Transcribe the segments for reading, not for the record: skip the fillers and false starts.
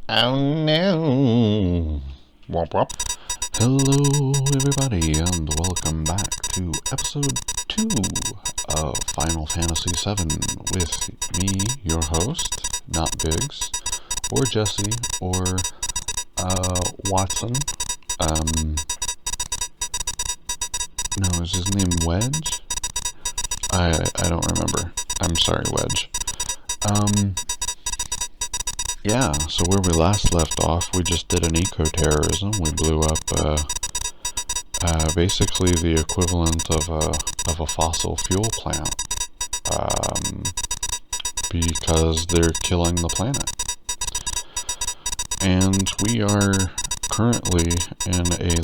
Oh no! Womp womp. Hello everybody and welcome back to episode 2 of Final Fantasy 7 with me, your host, not Biggs, or Jesse, or Watson. No, is his name Wedge? I don't remember. I'm sorry, Wedge. Yeah, so where we last left off, we just did an eco-terrorism. We blew up, basically the equivalent of a fossil fuel plant, because they're killing the planet. And we are currently in a,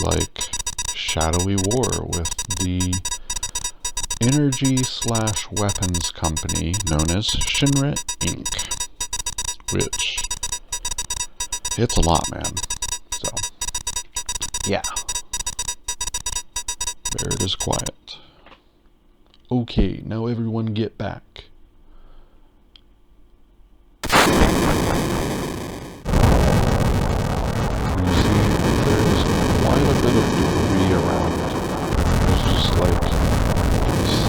shadowy war with the energy/weapons company known as Shinra Inc., which, it's a lot, man. So, yeah. There it is, quiet. Okay, now everyone get back. You see, there's quite a bit of debris around. There's just,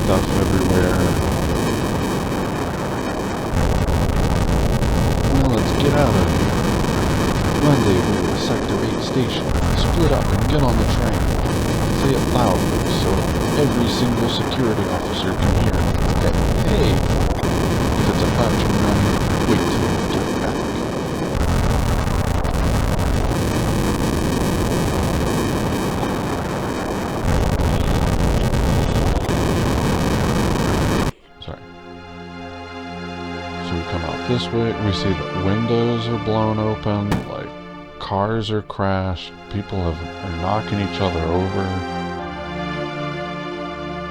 stuff everywhere. Now let's get out of here. Rendezvous at Sector 8 station. Split up and get on the train. Say it loudly so every single security officer can hear. Hey! If it's about to run, wait till we get back. Sorry. So we come out this way. We see that windows are blown open. Cars are crashed, people are knocking each other over.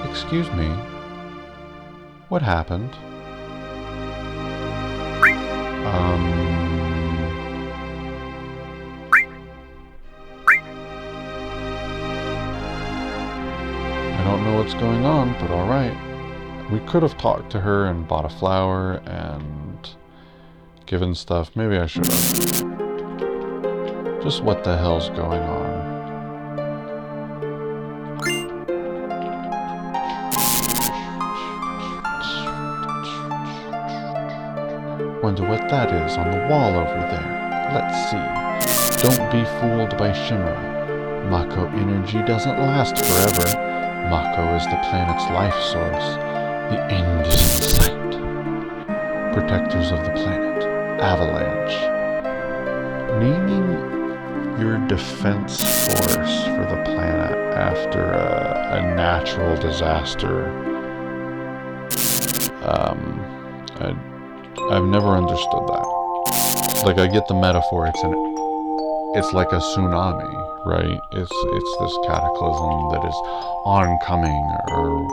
Excuse me, what happened? I don't know what's going on, but alright. We could have talked to her and bought a flower and given stuff. Maybe I should have. Just what the hell's going on? Wonder what that is on the wall over there. Let's see. Don't be fooled by Shinra. Mako energy doesn't last forever. Mako is the planet's life source. The end is in sight. Protectors of the planet. Avalanche. Naming your defense force for the planet after a natural disaster. I've never understood that. I get the metaphor. It's like a tsunami, right? It's this cataclysm that is oncoming, or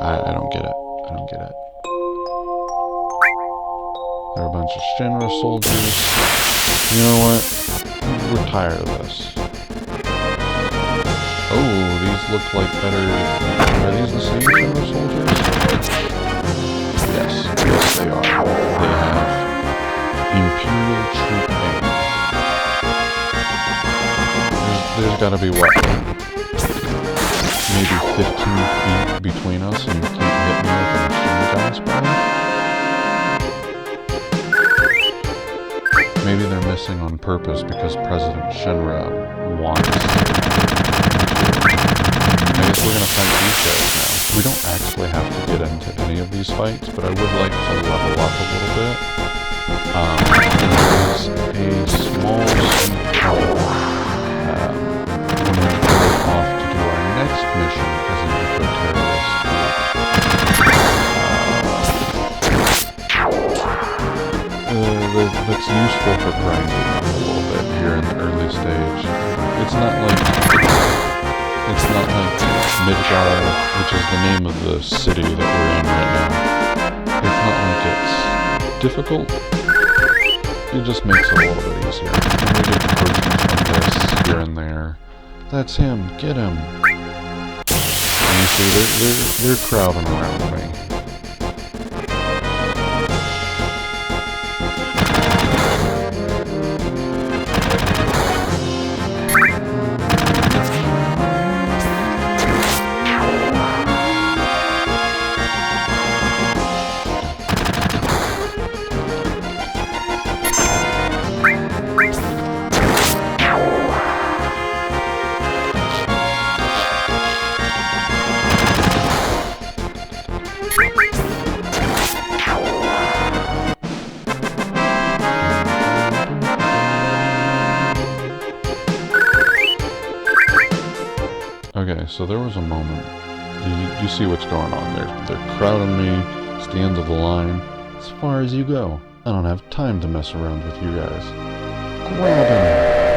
I don't get it. I don't get it. There are a bunch of Shinra soldiers. You know what? We're tired of this. Oh, these look like better... Are these the same Shinra soldiers? Yes, they are. They have Imperial Troop A. There's gotta be what? Maybe 15 feet between us and you can't hit me with a machine gun spell? Maybe they're missing on purpose because President Shinra wants. I guess we're gonna fight these guys now. We don't actually have to get into any of these fights, but I would like to level up a little bit. There's a small sneak peek when we go off to do our next mission as an eco-terrorist group. That's useful for grinding a little bit here in the early stage. It's not like Midgar, which is the name of the city that we're in right now. It's not like it's difficult. It just makes it a little bit easier. And we get coaching from this here and there. That's him. Get him. And you see, they're crowding around me. so there was a moment. You see what's going on. They're crowding me. It's the end of the line. As far as you go. I don't have time to mess around with you guys. Grab him.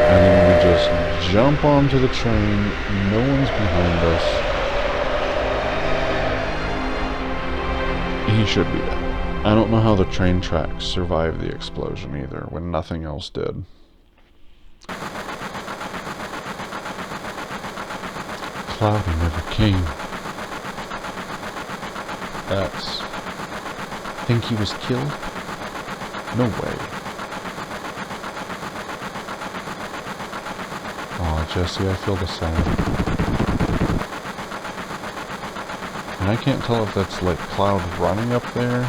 And then we just jump onto the train. No one's behind us. He should be dead. I don't know how the train tracks survived the explosion either, when nothing else did. Cloudy never came. That's... Think he was killed? No way. Aw, Jesse, I feel the same. And I can't tell if that's like Cloud running up there.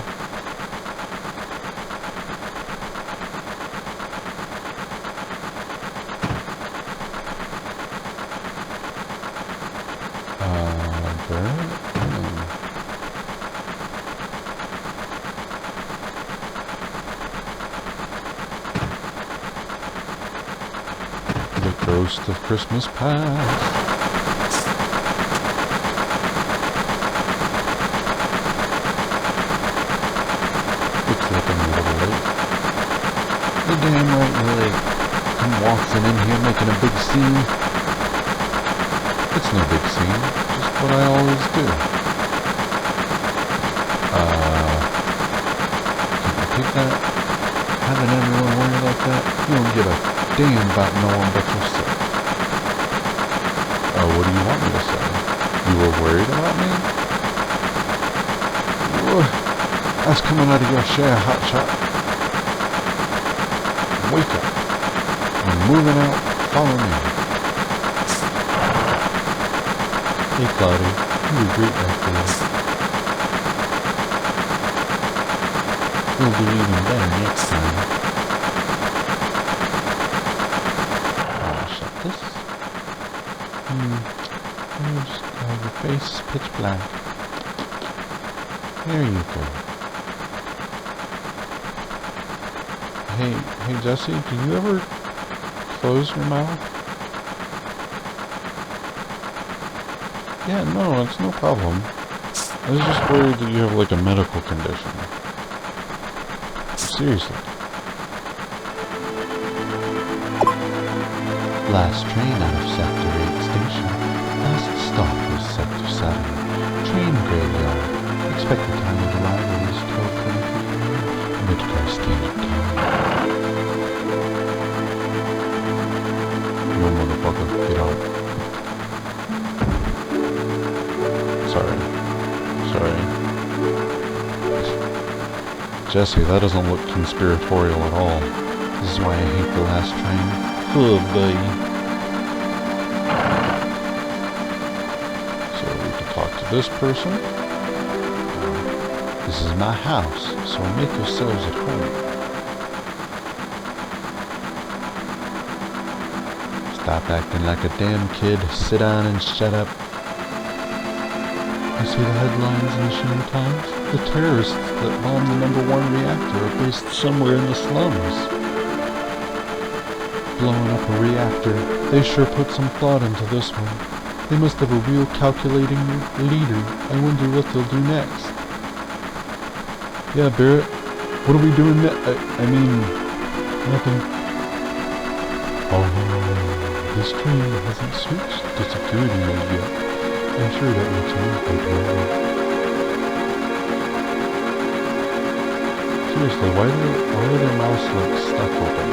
The ghost of Christmas past. Looks like I'm a little late. You're damn right you're late. I'm waltzing in here making a big scene. It's no big scene, just what I always do. Can you take that? Having everyone worry like that? You don't give a damn about no one but yourself. Oh, what do you want me to say? You were worried about me? Whoa, that's coming out of your share, hotshot. Wake up. I'm moving out. Follow me. Hey, Cloudy. You were great after this. We'll do even better next time. This? Your face is pitch black. There you go. Hey Jesse, do you ever close your mouth? Yeah, no, it's no problem. I was just worried that you have like a medical condition. Seriously. Last train out of Sector 8 station. Last stop was Sector 7. Train graveyard. Expected time of arrival is 12:23. Mid-car standard time. No motherfucker, get out. Sorry. Jesse, that doesn't look conspiratorial at all. This is why I hate the last train. Oh, buddy. So we can talk to this person. This is my house, so make yourselves at home. Stop acting like a damn kid. Sit down and shut up. You see the headlines in the Shinny Times? The terrorists that bombed the #1 reactor are based somewhere in the slums. Blowing up a reactor. They sure put some thought into this one. They must have a real calculating leader. I wonder what they'll do next. Yeah, Barrett. What are we doing next? I mean, nothing. Oh, this train hasn't switched to security mode yet. I'm sure that will change by tomorrow. Seriously, why are their mouths like stuck open?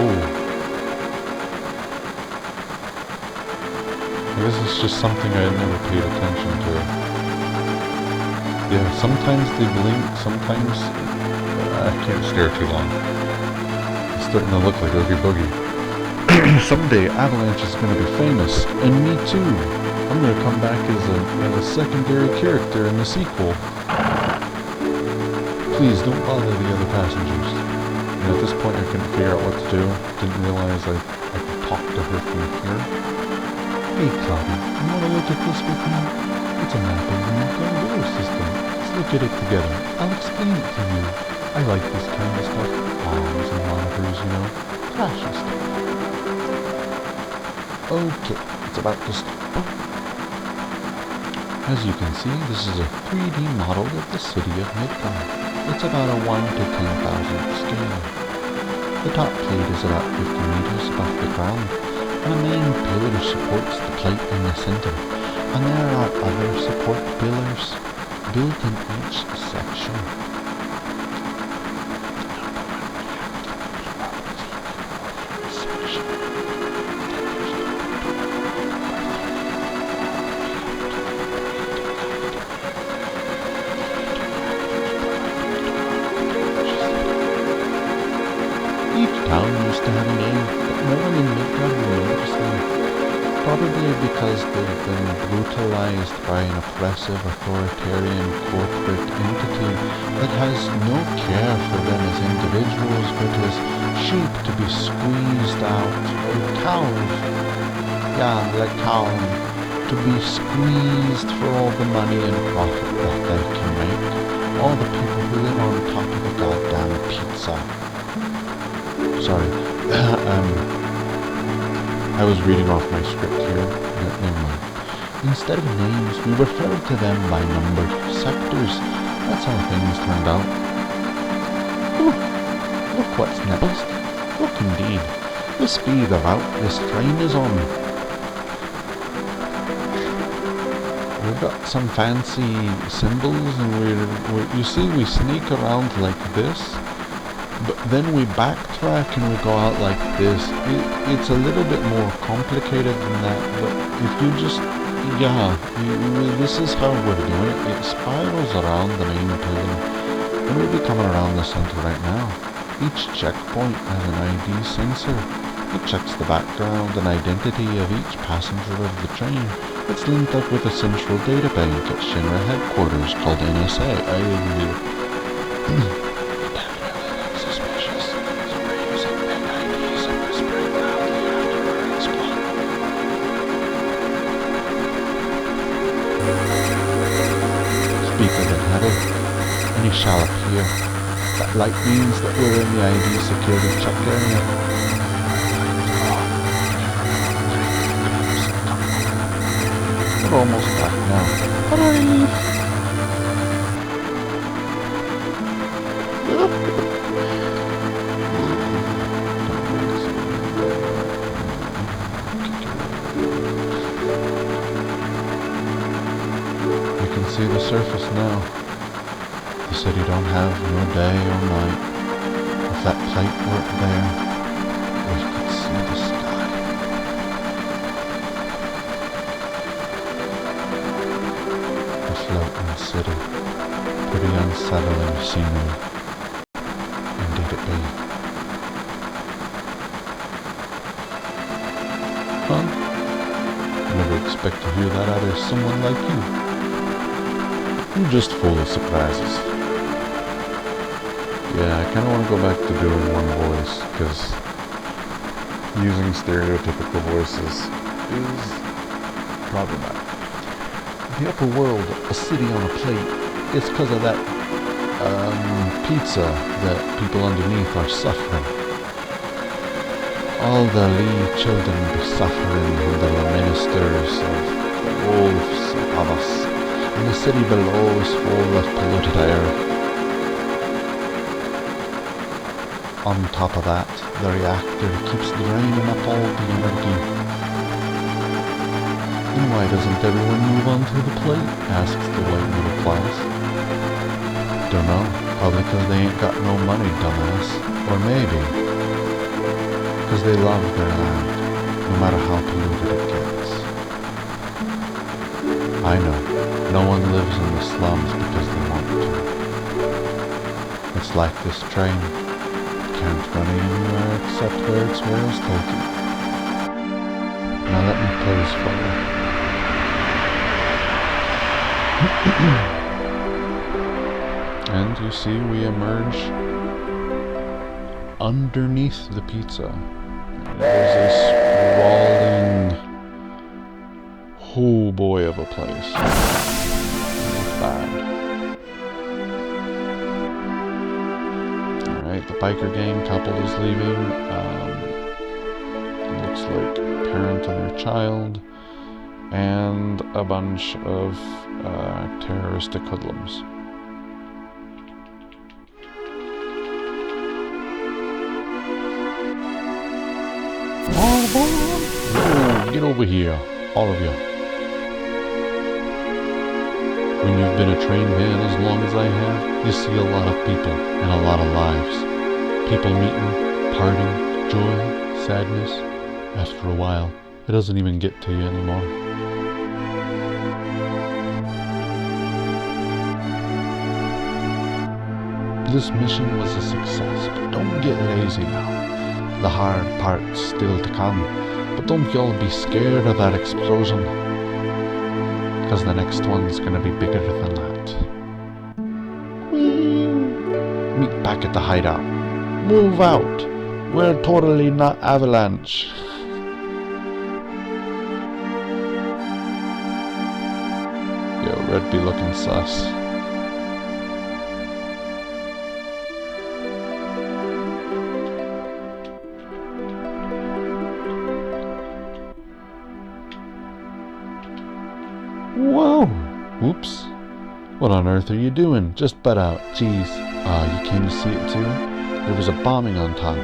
Oh. I guess it's just something I never paid attention to. Yeah, sometimes they blink, sometimes... I can't stare too long. It's starting to look like Oogie Boogie. Someday Avalanche is going to be famous, and me too. I'm going to come back as a secondary character in the sequel. Please don't bother the other passengers. And at this point I couldn't figure out what to do. Didn't realize I could talk to her from here. Hey Cloudy, you want to look at this with me? It's a map of the Mako system. Let's look at it together. I'll explain it to you. I like this kind of stuff. Bombs and monitors, you know. Flashy stuff. Okay, it's about to start. As you can see, this is a 3D model of the city of Midgard. It's about a 1 to 10,000 scale. The top plate is about 50 meters above the ground, and a main pillar supports the plate in the center, and there are other support pillars built in each section. Each town used to have a name, but no one in Midgard remembers them. Probably because they've been brutalized by an oppressive authoritarian corporate entity that has no care for them as individuals, but as sheep to be squeezed out, or cows, like cows, to be squeezed for all the money and profit that they can make. All the people who live on top of the goddamn pizza. Sorry, I was reading off my script here. Never mind. Instead of names, we refer to them by numbered sectors. That's how things turned out. Ooh, look what's next. Look indeed. This be the route this train is on. We've got some fancy symbols, and you see, we sneak around like this. But then we backtrack and we go out like this. It's a little bit more complicated than that, but if you just, this is how we're doing it. It spirals around the main pillar, and we'll be coming around the center right now. Each checkpoint has an ID sensor. It checks the background and identity of each passenger of the train. It's linked up with a central data bank at Shinra headquarters called NSA. And he shall appear. That light means that we're in the ID security check area. We're almost back now. Hurry! We can see the surface now. The city don't have no day or night. If that plate weren't there, we could see the sky. The floating city, pretty unsettling scenery. Indeed it be. Huh? Never expect to hear that out of someone like you. I'm just full of surprises. Yeah, I kind of want to go back to doing one voice, because using stereotypical voices is problematic. The upper world, a city on a plate, it's because of that pizza that people underneath are suffering. All the Lee children be suffering under the ministers of the wolves of us, and the city below is full of polluted air. On top of that, the reactor keeps draining up all the energy. And why doesn't everyone move on to the plate? Asks the white middle class. Don't know. Probably because they ain't got no money, dumbass. Or maybe because they love their land, no matter how polluted it gets. I know. No one lives in the slums because they want to. It's like this train. Can't run anywhere except where its wheels take it. Now let me pose for you. And you see we emerge underneath the pizza. There's a sprawling, oh boy of a place. It's bad. The biker gang couple is leaving. It looks like a parent and their child. and a bunch of terroristic hoodlums. Whoa, get over here, all of you. When you've been a trained man as long as I have, you see a lot of people and a lot of lives. People meeting, parting, joy, sadness. After a while, it doesn't even get to you anymore. This mission was a success, but don't get lazy now. The hard part's still to come, but don't y'all be scared of that explosion, because the next one's gonna be bigger than that. Whee! Meet back at the hideout. Move out! We're totally not Avalanche. Yo, Red be looking sus. Whoa! Oops. What on earth are you doing? Just butt out. Jeez. You came to see it too? There was a bombing on top.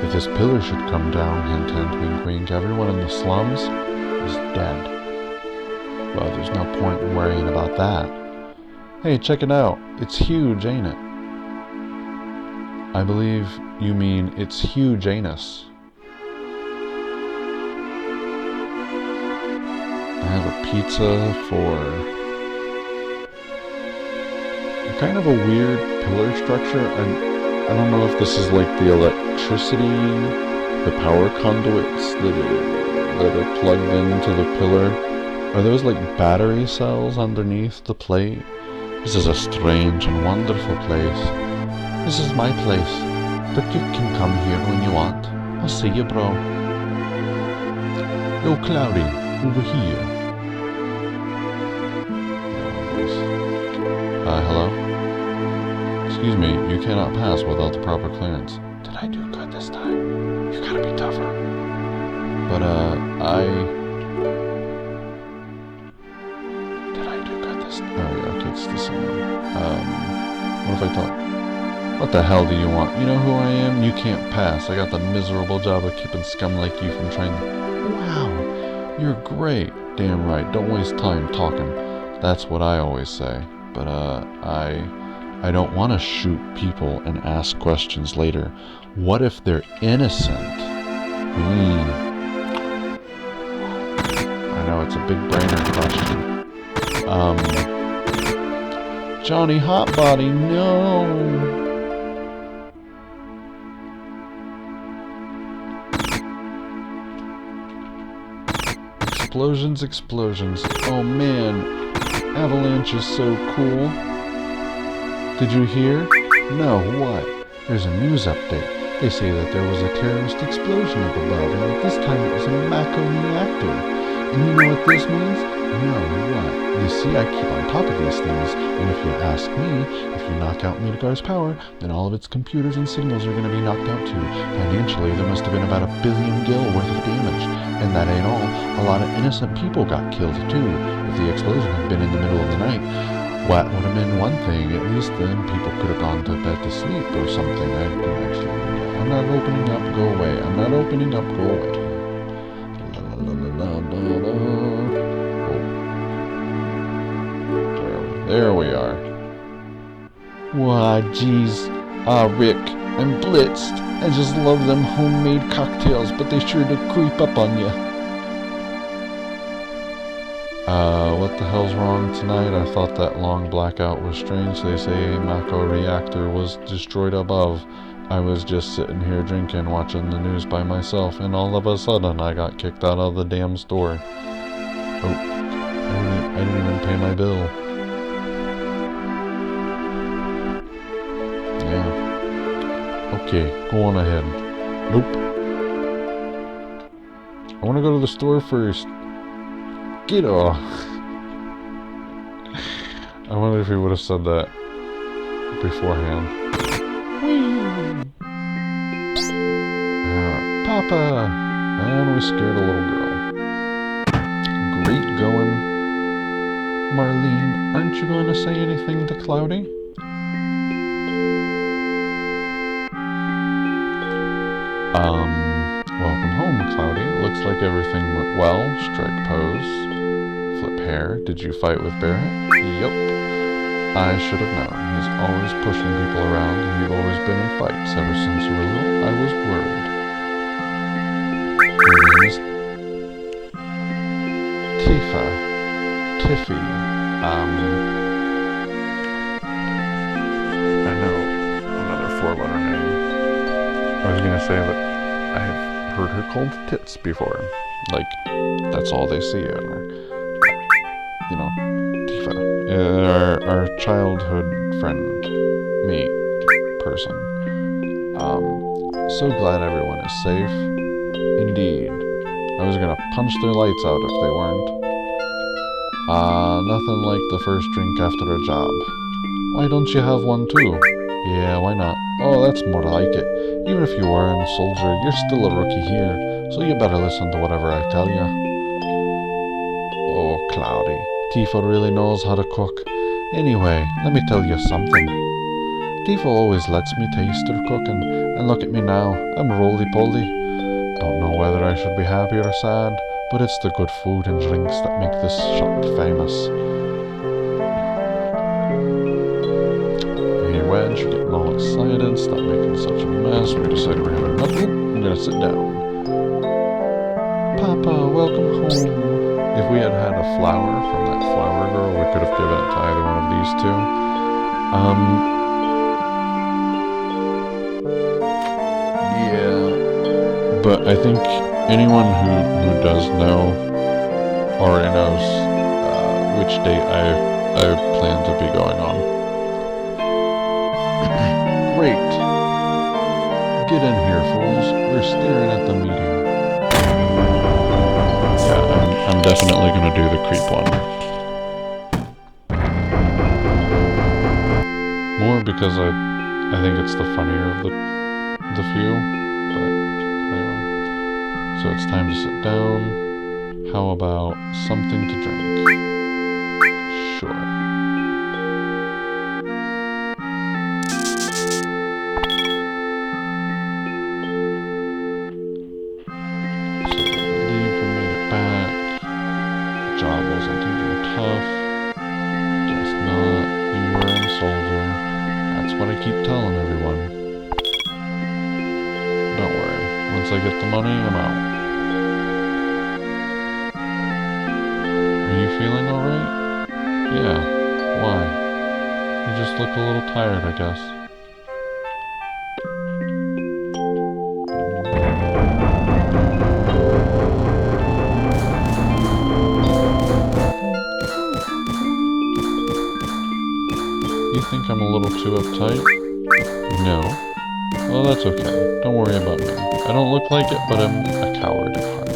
If this pillar should come down, hint hint, wink wink, everyone in the slums is dead. Well, there's no point in worrying about that. Hey, check it out. It's huge, ain't it? I believe you mean it's huge anus. I have a pizza for kind of a weird pillar structure. I don't know if this is like the electricity, the power conduits that are plugged into the pillar. Are those like battery cells underneath the plate? This is a strange and wonderful place. This is my place, but you can come here when you want. I'll see you, bro. Yo, Cloudy, over here. Hello? Excuse me, you cannot pass without the proper clearance. Did I do good this time? You gotta be tougher. But, Did I do good this time? Oh, yeah, okay, it's the same one. What if I talk? What the hell do you want? You know who I am? You can't pass. I got the miserable job of keeping scum like you from trying to... Wow, you're great. Damn right, don't waste time talking. That's what I always say. But, I don't want to shoot people and ask questions later. What if they're innocent? I know, it's a big brainer question. Johnny Hotbody, no! Explosions, explosions. Oh man, Avalanche is so cool. Did you hear? No, what? There's a news update. They say that there was a terrorist explosion up above, and that this time it was a Mako reactor. And you know what this means? No, what? You see, I keep on top of these things, and if you ask me, if you knock out Midgar's power, then all of its computers and signals are going to be knocked out too. Financially, there must have been about 1 billion gil worth of damage. And that ain't all. A lot of innocent people got killed too. If the explosion had been in the middle of the night, what would have been one thing? At least then people could have gone to bed to sleep or something. I didn't actually do that. I'm not opening up, go away. I'm not opening up, go away. Oh. There we are. Why, jeez. Rick, I'm blitzed. I just love them homemade cocktails, but they sure do creep up on you. What the hell's wrong tonight? I thought that long blackout was strange. They say a Mako reactor was destroyed above. I was just sitting here drinking, watching the news by myself, and all of a sudden I got kicked out of the damn store. Oh, I didn't even pay my bill. Yeah. Okay, go on ahead. Nope. I want to go to the store first. Get off. I wonder if he would have said that beforehand. Papa! And we scared a little girl. Great going. Marlene, aren't you going to say anything to Cloudy? Welcome home, Cloudy. Looks like everything went well. Strike pose. Flip hair. Did you fight with Barrett? Yup. I should have known. He's always pushing people around, and you've always been in fights ever since you were little. I was worried. Your name is Tiffy. I know another 4-letter name. I was gonna say that I have heard her called Tits before. Like, that's all they see in her. You know, Tifa. Our childhood friend. Me. Person. So glad everyone is safe. Indeed. I was gonna punch their lights out if they weren't. Nothing like the first drink after a job. Why don't you have one too? Yeah, why not? Oh, that's more like it. Even if you weren't a soldier, you're still a rookie here, so you better listen to whatever I tell you. Oh, Cloudy. Tifa really knows how to cook. Anyway, let me tell you something. Tifa always lets me taste her cooking, and look at me now. I'm roly-poly. Don't know whether I should be happy or sad, but it's the good food and drinks that make this shop famous. Hey, Wedge, you're getting all excited. Stop making such a mess. We decided we're having nothing. I'm gonna sit down. Papa, welcome home. If we had had a flower from that flower girl, we could have given it to either one of these two. Yeah. But I think anyone who does know already knows which date I plan to be going on. Great. Get in here, fools. We're staring at the meeting. Yeah, I'm definitely gonna do the creep one. More because I think it's the funnier of the few, but anyway. So it's time to sit down. How about something to drink? Sure. So I believe we made it back. The job wasn't even tough. Guess not. You were a soldier. That's what I keep telling everyone. Don't worry. Once I get the money, I'm out. Are you feeling alright? Yeah. Why? You just look a little tired, I guess. You think I'm a little too uptight? No. Well, that's okay. Don't worry about me. I don't look like it, but I'm a coward at heart.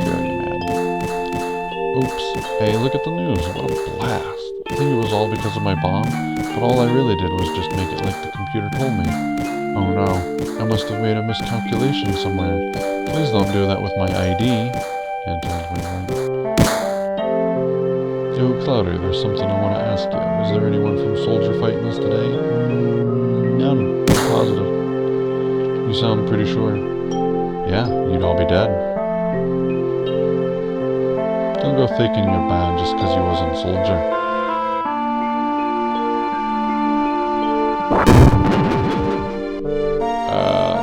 Very mad. Oops. Hey, look at the news. What a blast. I think it was all because of my bomb, but all I really did was just make it like the computer told me. Oh no. I must have made a miscalculation somewhere. Please don't do that with my ID. Can't turn to my right. Yo, Cloudy, there's something I want to ask you. Is there anyone from Soldier fighting us today? None. Positive. You sound pretty sure. Yeah, you'd all be dead. Don't go faking you're bad just because you wasn't Soldier.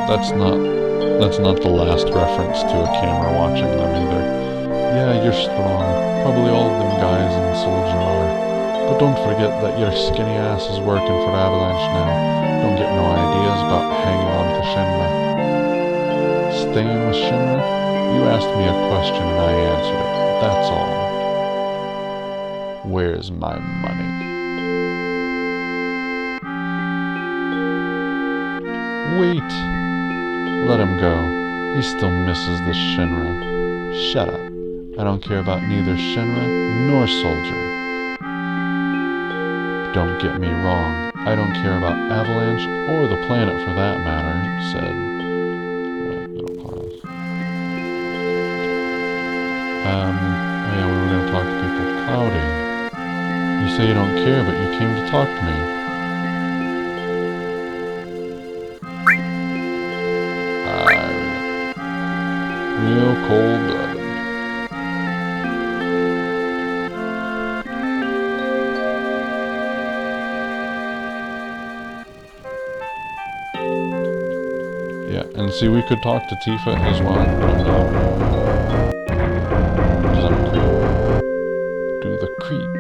That's not the last reference to a camera watching them either. Yeah, you're strong. Probably all of them guys in Soldier are. But don't forget that your skinny ass is working for Avalanche now. Don't get no ideas about hanging on to Shinra. Staying with Shinra? You asked me a question and I answered it. That's all. Where's my money? Wait! Let him go. He still misses the Shinra. Shut up. I don't care about neither Shinra nor Soldier. Don't get me wrong. I don't care about Avalanche or the planet for that matter, said... Wait, little pause. Oh yeah, we were gonna talk to people. Cloudy, you say you don't care, but you came to talk to me. Real cold-blooded. Yeah, and see, we could talk to Tifa as well, but I'm not. Because I'm a creep. Do the creep.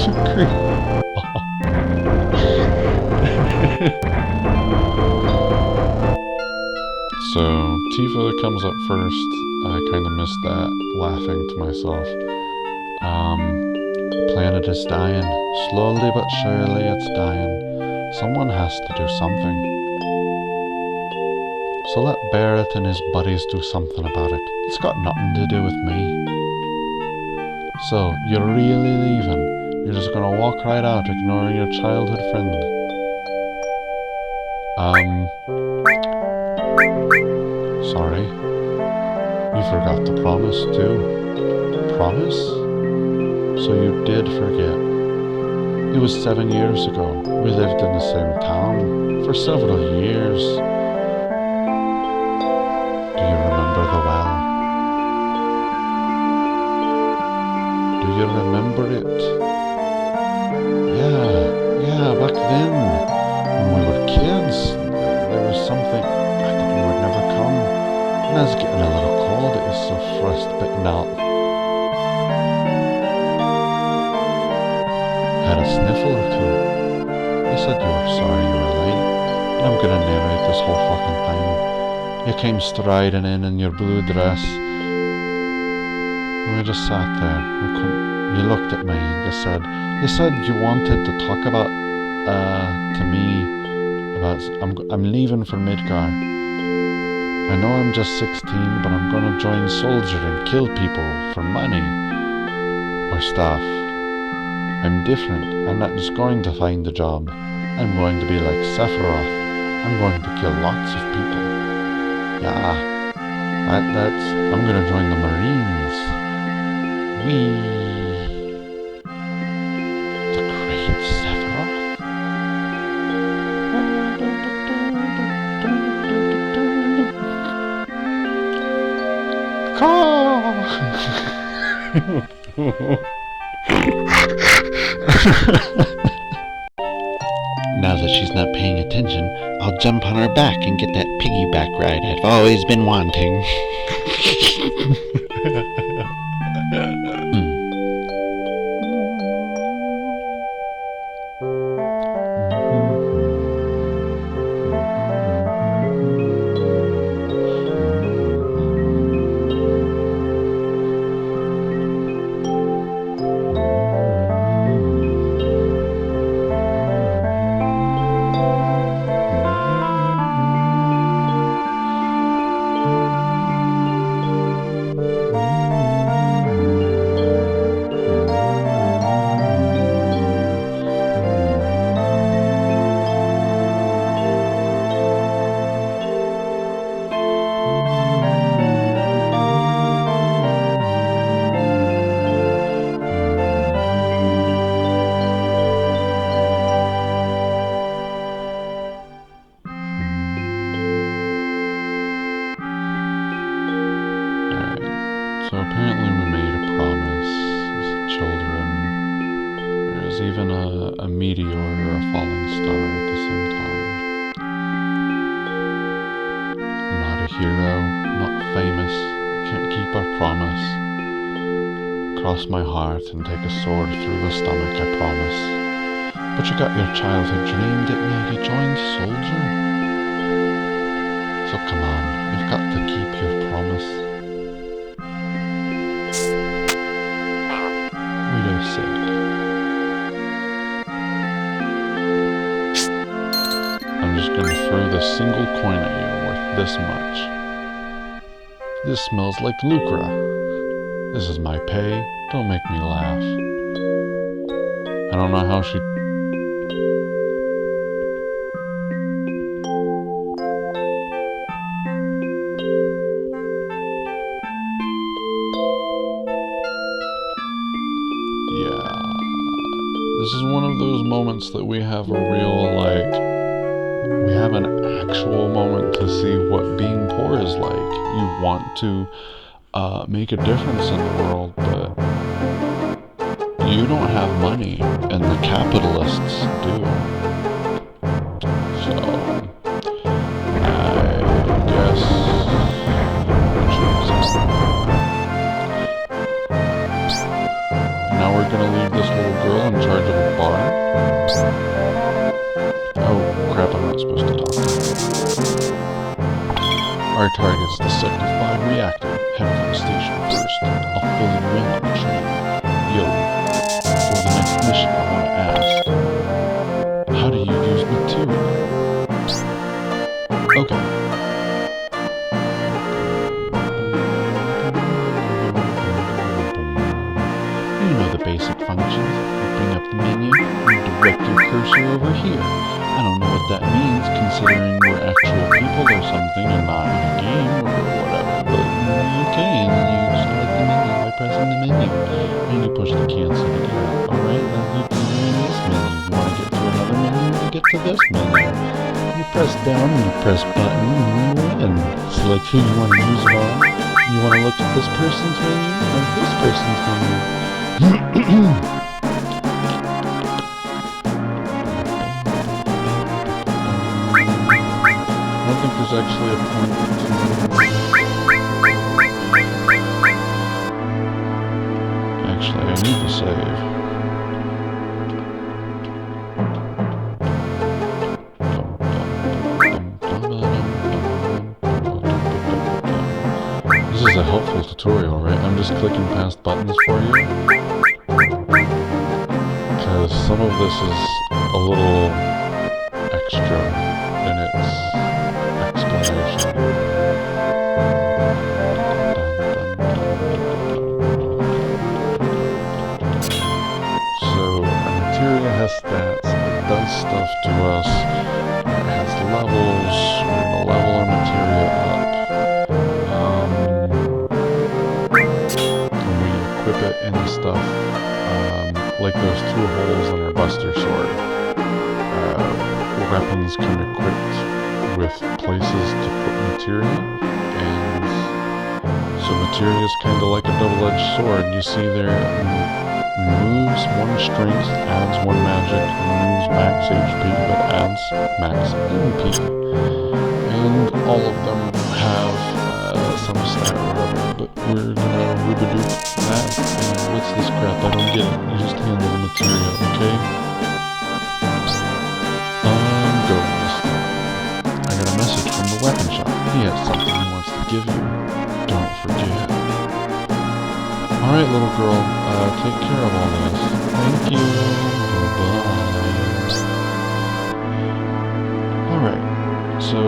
The creep. So, Tifa comes up first. I kind of missed that, laughing to myself. Planet is dying. Slowly but surely it's dying. Someone has to do something. So let Barrett and his buddies do something about it. It's got nothing to do with me. So, you're really leaving? You're just gonna walk right out, ignoring your childhood friend? Sorry. You forgot to promise, too. Promise? So you did forget. It was 7 years ago. We lived in the same town for several years. Do you remember the well? Do you remember it? Yeah, back then, when we were kids, there was something I thought you would never come. And I was getting a little cold, it was so frostbitten out. Had a sniffle or two. You said you were sorry you were late. And I'm gonna narrate this whole fucking thing. You came striding in your blue dress. And we just sat there. We couldn't. You looked at me and you said you wanted to talk about, to me, about, I'm leaving for Midgar. I know I'm just 16, but I'm gonna join soldier and kill people for money. Or stuff. I'm different. I'm not just going to find a job. I'm going to be like Sephiroth. I'm going to kill lots of people. Yeah. I'm gonna join the Marines. The great Sephiroth. Call! Now that she's not paying attention, I'll jump on her back and get that piggyback ride I've always been wanting. So apparently we made a promise as children. There's even a meteor or a falling star at the same time. Not a hero, not famous, can't keep our promise. Cross my heart and take a sword through the stomach, I promise. But you got your childhood dream, didn't you? You joined soldier. So come on, you've got to keep your promise. Widow's sake. I'm just gonna throw this single coin at you worth this much. This smells like lucre. This is my pay. Don't make me laugh. I don't know how she... moments that we have a real, like, we have an actual moment to see what being poor is like. You want to make a difference in the world, but you don't have money, and the capitalists do. So, I guess... Now we're gonna leave this little girl in charge of a bar. Oh crap, I'm not supposed to talk. Our target's the Sector 5 reactor. Head for the station first. I'll fill you in on the train. Yo, for the next mission I want to ask, how do you use material? Okay. You know the basic functions. You bring up the menu, you direct your cursor over here. I don't know what that means, considering we're actual people or something and not in a game or whatever, but okay, and then you select the menu by pressing the menu, and you push the cancel to get out. Alright, then you can do this menu. You want to get to another menu, you get to this menu. You press down and you press button, and you win. Select who you want to use it on. You want to look at this person's menu or this person's menu. I don't think there's actually a point to... Actually, I need to save. This is a helpful tutorial, right? I'm just clicking past buttons for you. Because some of this is a little extra in its explanation. So, our materia has stats, it does stuff to us, it has levels, we're going to level our materia up. When we equip it in stuff, like those 2 holes in our Buster Sword. Weapons come equipped with places to put materia, and so materia is kind of like a double-edged sword. You see there, it removes 1 strength, adds 1 magic, removes max HP, but adds max MP. And all of them have some stat or whatever, but we're gonna rub-a-doop that. And what's this crap? I don't get it. You just handle the materia, okay? I got a message from the weapon shop. He has something he wants to give you. Don't forget. Alright, little girl, take care of all this. Thank you. Bye-bye. Alright, so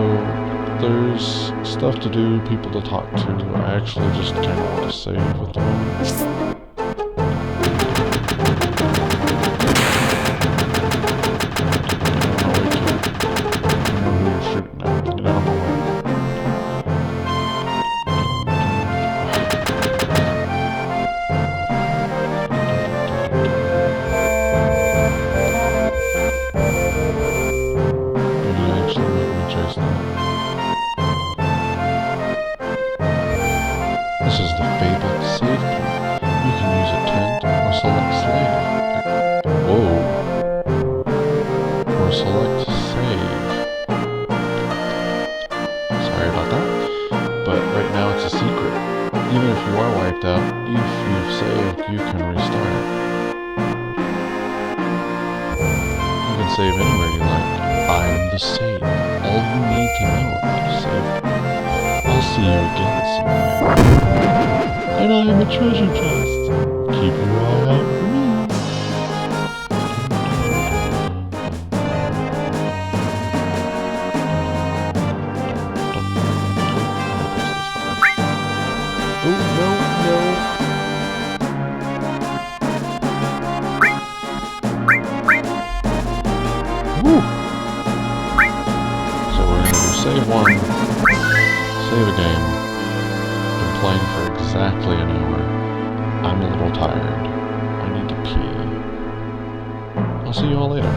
there's stuff to do, people to talk to. I actually just kind of want to save at the moment. This is the fabled save point. You can use a tent or select slave. Whoa. Or select save. Sorry about that. But right now it's a secret. Even if you are wiped out, if you've saved, you can restart. You can save anywhere you like. I'm the save. All you need to know about a save. I'll see you again somewhere. And I am a treasure chest. Keep your eye out for me. Oh, no, no. Woo! So we're going to do save 1. Save a game. Been playing for exactly an hour. I'm a little tired. I need to pee. I'll see you all later.